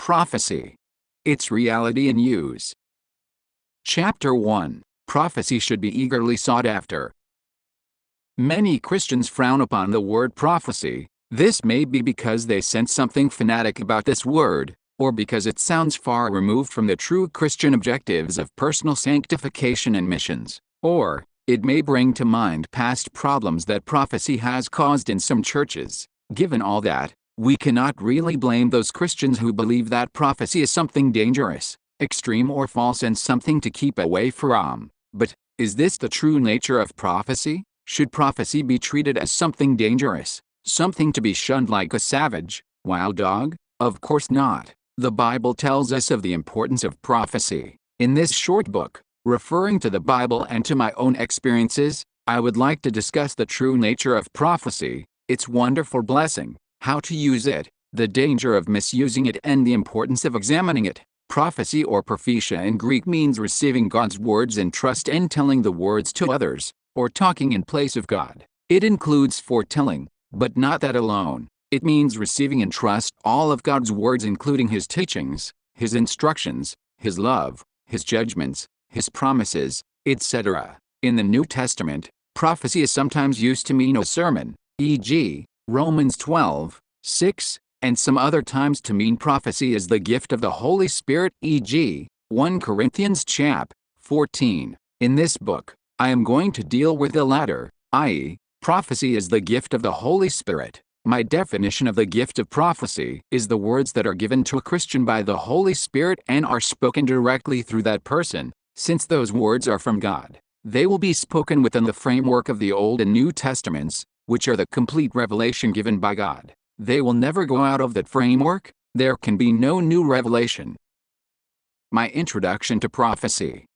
Prophecy. Its reality and use. Chapter 1. Prophecy should be eagerly sought after. Many Christians frown upon the word prophecy. This may be because they sense something fanatic about this word, or because it sounds far removed from the true Christian objectives of personal sanctification and missions, or it may bring to mind past problems that prophecy has caused in some churches. Given all that, we cannot really blame those Christians who believe that prophecy is something dangerous, extreme or false and something to keep away from. But, is this the true nature of prophecy? Should prophecy be treated as something dangerous, something to be shunned like a savage, wild dog? Of course not. The Bible tells us of the importance of prophecy. In this short book, referring to the Bible and to my own experiences, I would like to discuss the true nature of prophecy, its wonderful blessing, how to use it, the danger of misusing it and the importance of examining it. Prophecy or prophetia in Greek means receiving God's words in trust and telling the words to others, or talking in place of God. It includes foretelling, but not that alone. It means receiving in trust all of God's words including His teachings, His instructions, His love, His judgments, His promises, etc. In the New Testament, prophecy is sometimes used to mean a sermon, e.g., Romans 12:6, and some other times to mean prophecy is the gift of the Holy Spirit, e.g., 1 Corinthians chap. 14. In this book, I am going to deal with the latter, i.e., prophecy is the gift of the Holy Spirit. My definition of the gift of prophecy is the words that are given to a Christian by the Holy Spirit and are spoken directly through that person. Since those words are from God, they will be spoken within the framework of the Old and New Testaments, which are the complete revelation given by God. They will never go out of that framework. There can be no new revelation. My introduction to prophecy.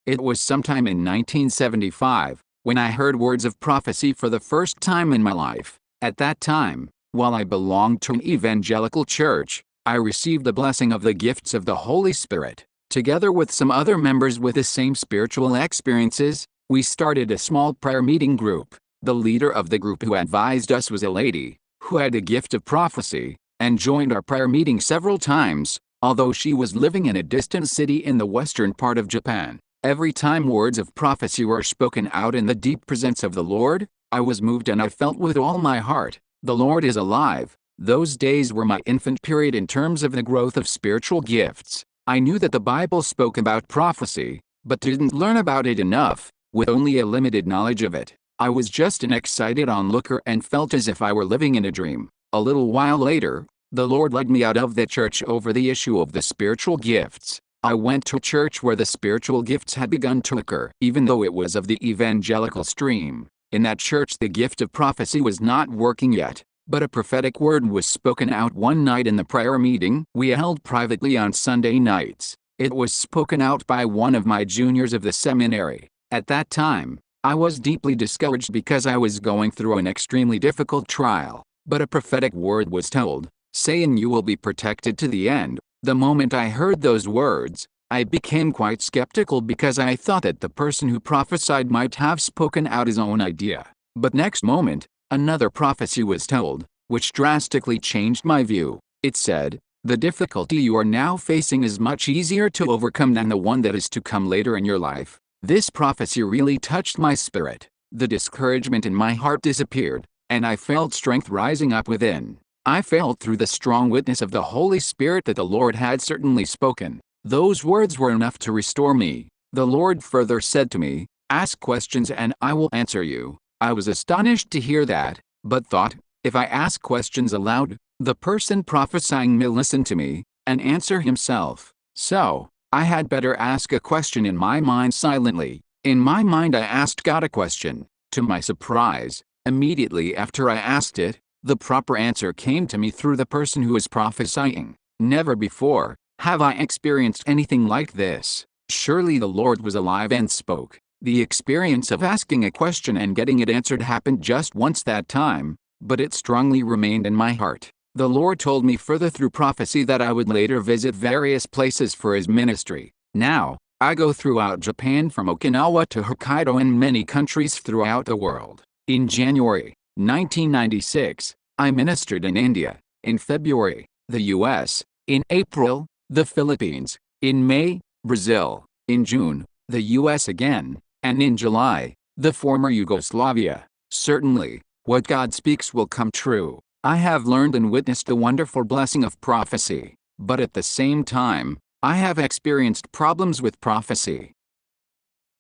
It was sometime in 1975 when I heard words of prophecy for the first time in my life. At that time, while I belonged to an evangelical church, I received the blessing of the gifts of the Holy Spirit. Together with some other members with the same spiritual experiences, we started a small prayer meeting group. The leader of the group who advised us was a lady who had a gift of prophecy and joined our prayer meeting several times, although she was living in a distant city in the western part of Japan. Every time words of prophecy were spoken out in the deep presence of the Lord, I was moved and I felt with all my heart, the Lord is alive. Those days were my infant period in terms of the growth of spiritual gifts. I knew that the Bible spoke about prophecy, but didn't learn about it enough, with only a limited knowledge of it. I was just an excited onlooker and felt as if I were living in a dream. A little while later, the Lord led me out of the church over the issue of the spiritual gifts. I went to a church where the spiritual gifts had begun to occur, even though it was of the evangelical stream. In that church the gift of prophecy was not working yet, but a prophetic word was spoken out one night in the prayer meeting we held privately on Sunday nights. It was spoken out by one of my juniors of the seminary. At that time, I was deeply discouraged because I was going through an extremely difficult trial, but a prophetic word was told, saying you will be protected to the end. The moment I heard those words, I became quite skeptical because I thought that the person who prophesied might have spoken out his own idea. But next moment, another prophecy was told, which drastically changed my view. It said, the difficulty you are now facing is much easier to overcome than the one that is to come later in your life. This prophecy really touched my spirit. The discouragement in my heart disappeared, and I felt strength rising up within. I felt through the strong witness of the Holy Spirit that the Lord had certainly spoken. Those words were enough to restore me. The Lord further said to me, ask questions and I will answer you. I was astonished to hear that, but thought, if I ask questions aloud, the person prophesying may listen to me and answer himself. So, I had better ask a question in my mind silently. In my mind I asked God a question. To my surprise, immediately after I asked it, the proper answer came to me through the person who was prophesying. Never before have I experienced anything like this. Surely the Lord was alive and spoke. The experience of asking a question and getting it answered happened just once that time, but it strongly remained in my heart. The Lord told me further through prophecy that I would later visit various places for His ministry. Now, I go throughout Japan from Okinawa to Hokkaido and many countries throughout the world. In January 1996, I ministered in India. In February, the U.S., In April, the Philippines. In May, Brazil. In June, the US again. And in July, the former Yugoslavia. Certainly, what God speaks will come true. I have learned and witnessed the wonderful blessing of prophecy, but at the same time, I have experienced problems with prophecy.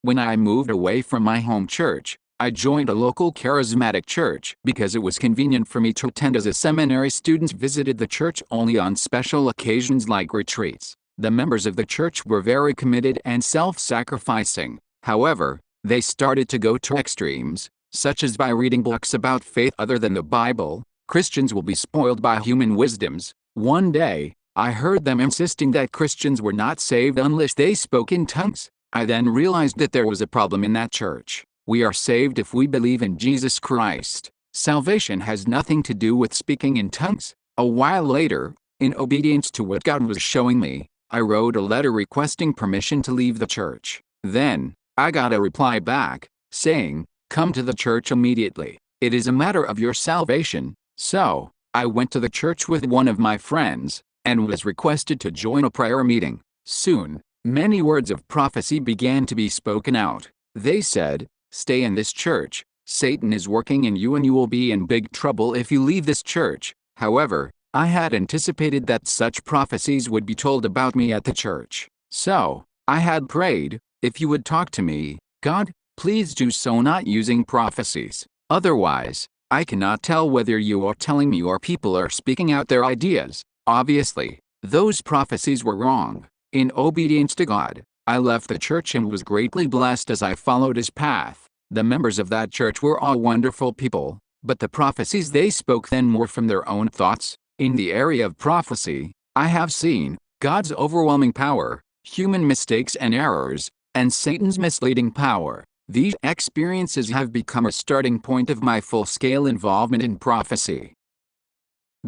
When I moved away from my home church, I joined a local charismatic church because it was convenient for me to attend as a seminary student visited the church only on special occasions like retreats. The members of the church were very committed and self-sacrificing. However, they started to go to extremes, such as by reading books about faith other than the Bible. Christians will be spoiled by human wisdoms. One day, I heard them insisting that Christians were not saved unless they spoke in tongues. I then realized that there was a problem in that church. We are saved if we believe in Jesus Christ. Salvation has nothing to do with speaking in tongues. A while later, in obedience to what God was showing me, I wrote a letter requesting permission to leave the church. Then, I got a reply back, saying, "Come to the church immediately. It is a matter of your salvation." So, I went to the church with one of my friends, and was requested to join a prayer meeting. Soon, many words of prophecy began to be spoken out. They said, "Stay in this church. Satan is working in you and you will be in big trouble if you leave this church." However, I had anticipated that such prophecies would be told about me at the church. So, I had prayed, "If you would talk to me, God, please do so not using prophecies. Otherwise, I cannot tell whether you are telling me or people are speaking out their ideas." Obviously, those prophecies were wrong. In obedience to God, I left the church and was greatly blessed as I followed His path. The members of that church were all wonderful people, but the prophecies they spoke then were from their own thoughts. In the area of prophecy, I have seen God's overwhelming power, human mistakes and errors, and Satan's misleading power. These experiences have become a starting point of my full-scale involvement in prophecy.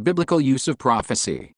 Biblical use of prophecy.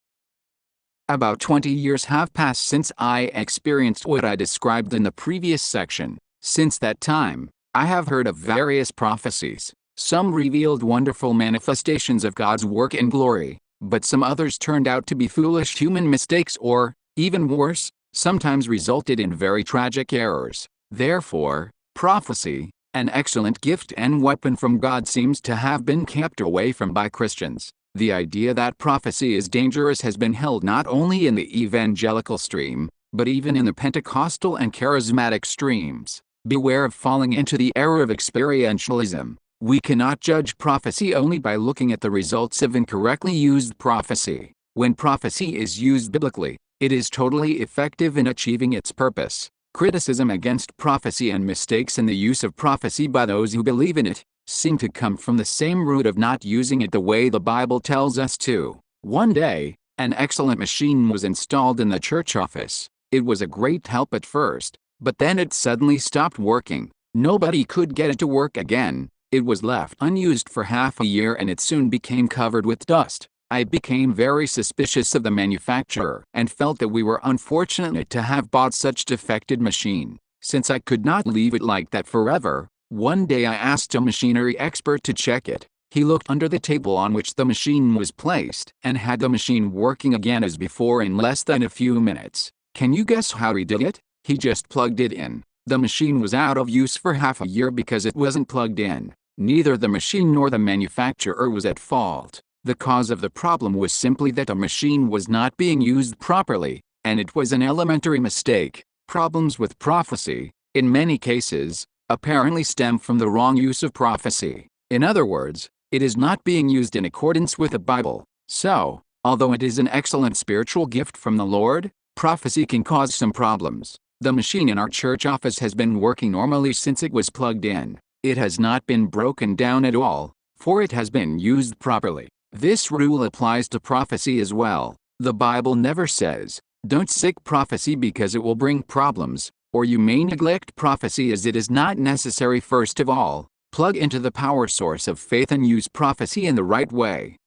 About 20 years have passed since I experienced what I described in the previous section. Since that time, I have heard of various prophecies. Some revealed wonderful manifestations of God's work and glory, but some others turned out to be foolish human mistakes or, even worse, sometimes resulted in very tragic errors. Therefore, prophecy, an excellent gift and weapon from God, seems to have been kept away from by Christians. The idea that prophecy is dangerous has been held not only in the evangelical stream, but even in the Pentecostal and charismatic streams. Beware of falling into the error of experientialism. We cannot judge prophecy only by looking at the results of incorrectly used prophecy. When prophecy is used biblically, it is totally effective in achieving its purpose. Criticism against prophecy and mistakes in the use of prophecy by those who believe in it seem to come from the same root of not using it the way the Bible tells us to. One day, an excellent machine was installed in the church office. It was a great help at first, but then it suddenly stopped working. Nobody could get it to work again. It was left unused for half a year and it soon became covered with dust. I became very suspicious of the manufacturer and felt that we were unfortunate to have bought such defective machine. Since I could not leave it like that forever, one day I asked a machinery expert to check it. He looked under the table on which the machine was placed and had the machine working again as before in less than a few minutes. Can you guess how he did it? He just plugged it in. The machine was out of use for half a year because it wasn't plugged in. Neither the machine nor the manufacturer was at fault. The cause of the problem was simply that the machine was not being used properly, and it was an elementary mistake. Problems with prophecy, in many cases, apparently stem from the wrong use of prophecy. In other words, it is not being used in accordance with the Bible. So, although it is an excellent spiritual gift from the Lord, prophecy can cause some problems. The machine in our church office has been working normally since it was plugged in. It has not been broken down at all, for it has been used properly. This rule applies to prophecy as well. The Bible never says, "Don't seek prophecy because it will bring problems," or "You may neglect prophecy as it is not necessary." First of all, plug into the power source of faith and use prophecy in the right way.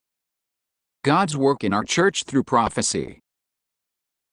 God's work in our church through prophecy.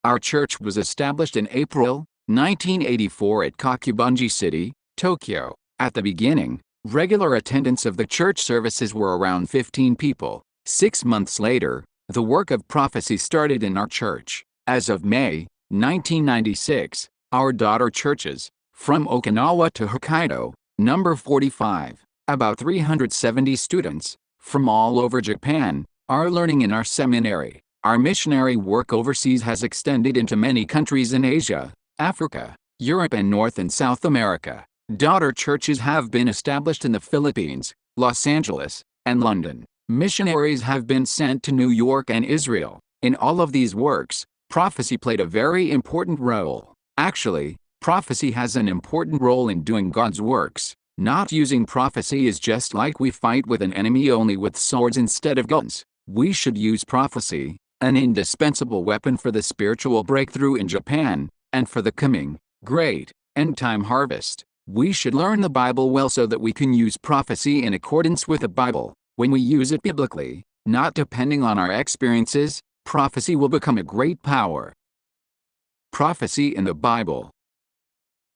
Our church was established in April 1984 at Kokubunji City, Tokyo. At the beginning, regular attendance of the church services were around 15 people. 6 months later, The work of prophecy started in our church. As of May 1996, our daughter churches, from Okinawa to Hokkaido, number 45, about 370 students, from all over Japan, are learning in our seminary. Our missionary work overseas has extended into many countries in Asia, Africa, Europe and North and South America. Daughter churches have been established in the Philippines, Los Angeles, and London. Missionaries have been sent to New York and Israel. In all of these works, prophecy played a very important role. Actually, prophecy has an important role in doing God's works. Not using prophecy is just like we fight with an enemy only with swords instead of guns. We should use prophecy, an indispensable weapon for the spiritual breakthrough in Japan, and for the coming, great, end-time harvest. We should learn the Bible well so that we can use prophecy in accordance with the Bible. When we use it biblically, not depending on our experiences, prophecy will become a great power. Prophecy in the Bible.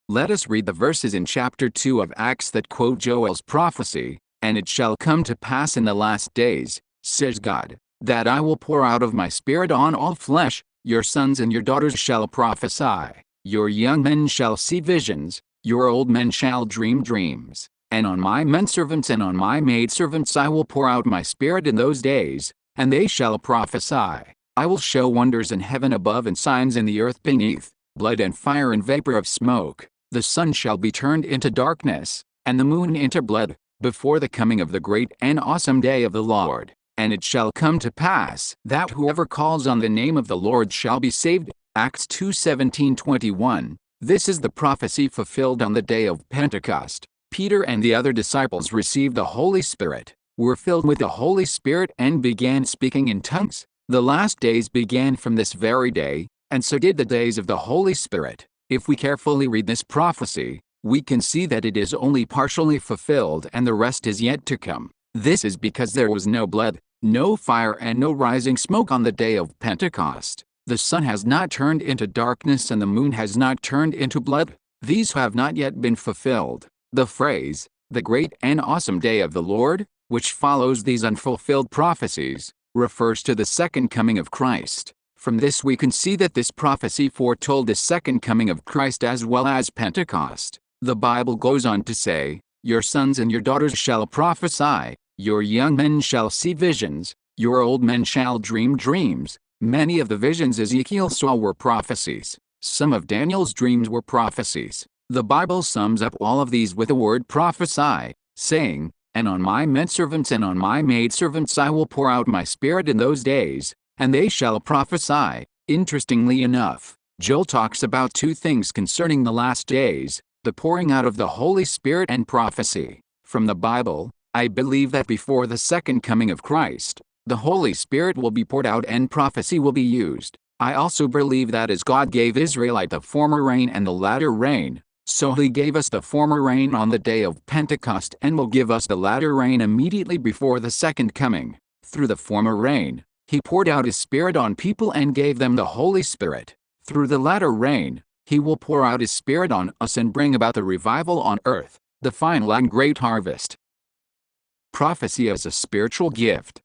Let us read the verses in chapter 2 of Acts that quote Joel's prophecy. And it shall come to pass in the last days, says God, that I will pour out of my Spirit on all flesh. Your sons and your daughters shall prophesy. Your young men shall see visions. Your old men shall dream dreams. And on my menservants and on my maidservants I will pour out my Spirit in those days, and they shall prophesy. I will show wonders in heaven above and signs in the earth beneath, blood and fire and vapor of smoke. The sun shall be turned into darkness, and the moon into blood, before the coming of the great and awesome day of the Lord. And it shall come to pass that whoever calls on the name of the Lord shall be saved. Acts 2:17-21. This is the prophecy fulfilled on the day of Pentecost. Peter and the other disciples received the Holy Spirit, were filled with the Holy Spirit and began speaking in tongues. The last days began from this very day, and so did the days of the Holy Spirit. If we carefully read this prophecy, we can see that it is only partially fulfilled and the rest is yet to come. This is because there was no blood, no fire and no rising smoke on the day of Pentecost. The sun has not turned into darkness and the moon has not turned into blood. These have not yet been fulfilled. The phrase, the great and awesome day of the Lord, which follows these unfulfilled prophecies, refers to the second coming of Christ. From this we can see that this prophecy foretold the second coming of Christ as well as Pentecost. The Bible goes on to say, your sons and your daughters shall prophesy, your young men shall see visions, your old men shall dream dreams. Many of the visions Ezekiel saw were prophecies. Some of Daniel's dreams were prophecies. The Bible sums up all of these with the word prophesy, saying, and on my menservants and on my maidservants I will pour out my Spirit in those days, and they shall prophesy. Interestingly enough, Joel talks about two things concerning the last days, the pouring out of the Holy Spirit and prophecy. From the Bible, I believe that before the second coming of Christ, the Holy Spirit will be poured out and prophecy will be used. I also believe that as God gave Israelite the former rain and the latter rain, so He gave us the former rain on the day of Pentecost and will give us the latter rain immediately before the second coming. Through the former rain, He poured out His Spirit on people and gave them the Holy Spirit. Through the latter rain, He will pour out His Spirit on us and bring about the revival on earth, the final and great harvest. Prophecy as a spiritual gift.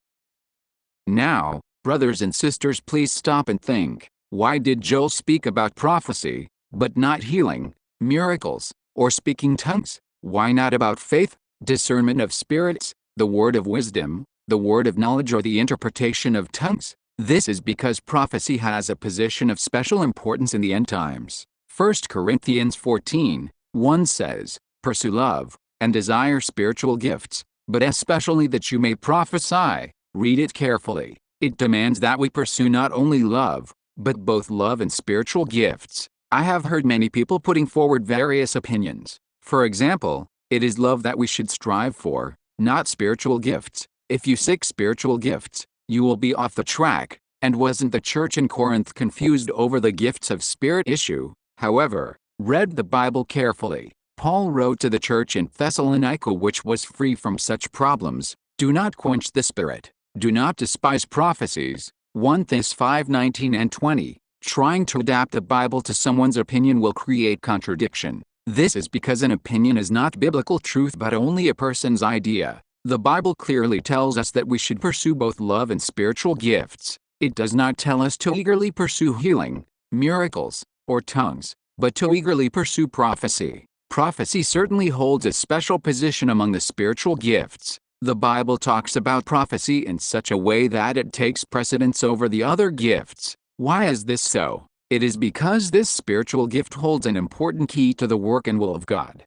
Now, brothers and sisters, please stop and think, why did Joel speak about prophecy, but not healing, miracles, or speaking tongues? Why not about faith, discernment of spirits, the word of wisdom, the word of knowledge, or the interpretation of tongues? This is because prophecy has a position of special importance in the end times. 1 Corinthians 14:1 says, pursue love, and desire spiritual gifts, but especially that you may prophesy. Read it carefully. It demands that we pursue not only love, but both love and spiritual gifts. I have heard many people putting forward various opinions. For example, it is love that we should strive for, not spiritual gifts. If you seek spiritual gifts, you will be off the track. And wasn't the church in Corinth confused over the gifts of spirit issue? However, read the Bible carefully. Paul wrote to the church in Thessalonica, which was free from such problems, do not quench the Spirit. Do not despise prophecies. 1 Thess 5:19 and 20. Trying to adapt the Bible to someone's opinion will create contradiction. This is because an opinion is not biblical truth but only a person's idea. The Bible clearly tells us that we should pursue both love and spiritual gifts. It does not tell us to eagerly pursue healing, miracles, or tongues, but to eagerly pursue prophecy. Prophecy certainly holds a special position among the spiritual gifts. The Bible talks about prophecy in such a way that it takes precedence over the other gifts. Why is this so? It is because this spiritual gift holds an important key to the work and will of God.